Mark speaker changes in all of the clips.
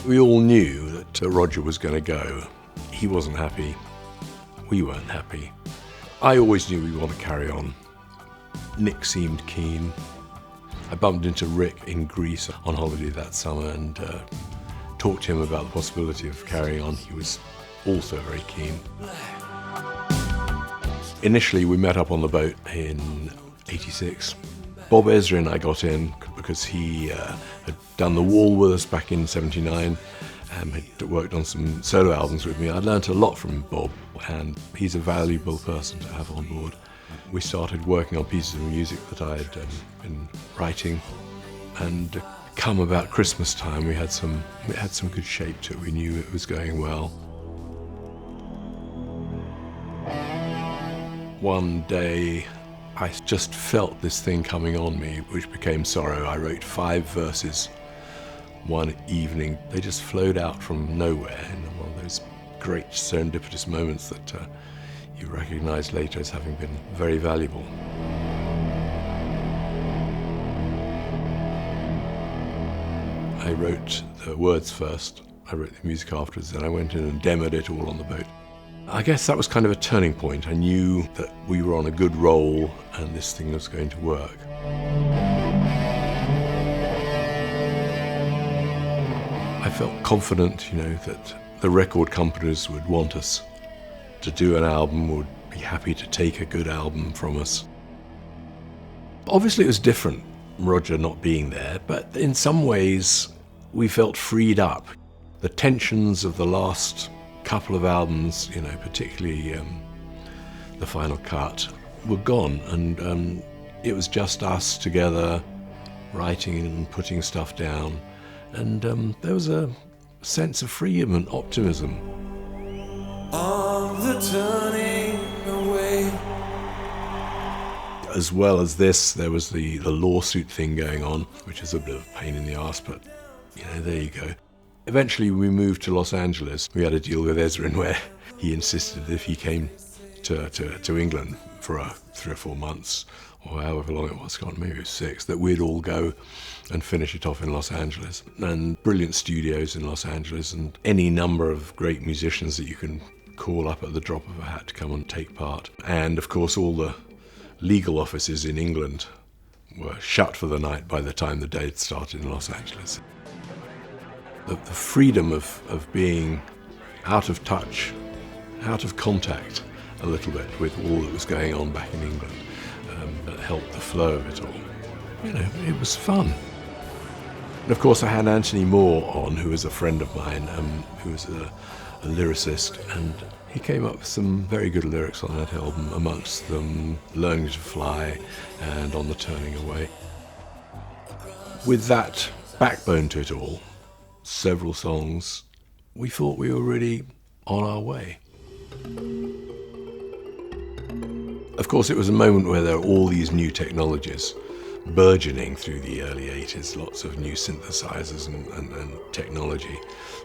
Speaker 1: We all knew that Roger was going to go. He wasn't happy. We weren't happy. I always knew we wanted to carry on. Nick seemed keen. I bumped into Rick in Greece on holiday that summer and talked to him about the possibility of carrying on. He was also very keen. Initially, we met up on the boat in '86. Bob Ezrin and I got in because he had done The Wall with us back in '79 and had worked on some solo albums with me. I learnt a lot from Bob, and he's a valuable person to have on board. We started working on pieces of music that I had been writing, and come about Christmas time, we had some good shape to it. We knew it was going well. One day, I just felt this thing coming on me, which became Sorrow. I wrote 5 verses one evening. They just flowed out from nowhere in one of those great serendipitous moments that you recognize later as having been very valuable. I wrote the words first, I wrote the music afterwards, then I went in and demoed it all on the boat. I guess that was kind of a turning point. I knew that we were on a good roll and this thing was going to work. I felt confident, that the record companies would want us to do an album, would be happy to take a good album from us. Obviously it was different, Roger not being there, but in some ways we felt freed up. The tensions of the last couple of albums, particularly the final cut, were gone, and it was just us together writing and putting stuff down, and there was a sense of freedom and optimism. On the turning away. As well as this, there was the lawsuit thing going on, which is a bit of a pain in the arse, but there you go. Eventually we moved to Los Angeles. We had a deal with Ezrin where he insisted if he came to England for 3 or 4 months, or however long it was, maybe it was 6, that we'd all go and finish it off in Los Angeles. And brilliant studios in Los Angeles, and any number of great musicians that you can call up at the drop of a hat to come and take part. And of course all the legal offices in England were shut for the night by the time the day had started in Los Angeles. The freedom of being out of touch, out of contact a little bit with all that was going on back in England, that helped the flow of it all. It was fun. And of course I had Anthony Moore on, who was a friend of mine, who was a lyricist, and he came up with some very good lyrics on that album, amongst them Learning to Fly and On the Turning Away. With that backbone to it all, several songs, we thought we were really on our way. Of course, it was a moment where there were all these new technologies burgeoning through the early 80s, lots of new synthesizers and technology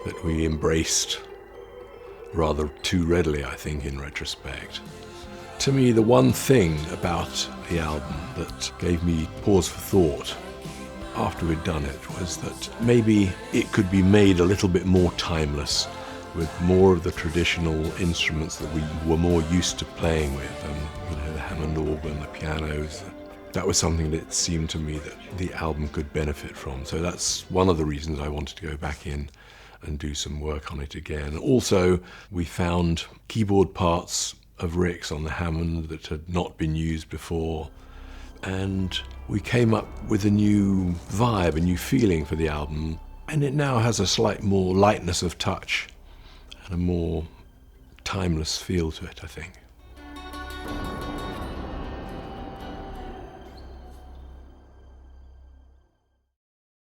Speaker 1: that we embraced rather too readily, I think, in retrospect. To me, the one thing about the album that gave me pause for thought after we'd done it was that maybe it could be made a little bit more timeless, with more of the traditional instruments that we were more used to playing with, the Hammond organ, the pianos. That was something that seemed to me that the album could benefit from. So that's one of the reasons I wanted to go back in and do some work on it again. Also, we found keyboard parts of Rick's on the Hammond that had not been used before, and we came up with a new vibe, a new feeling for the album, and it now has a slight more lightness of touch and a more timeless feel to it, I think.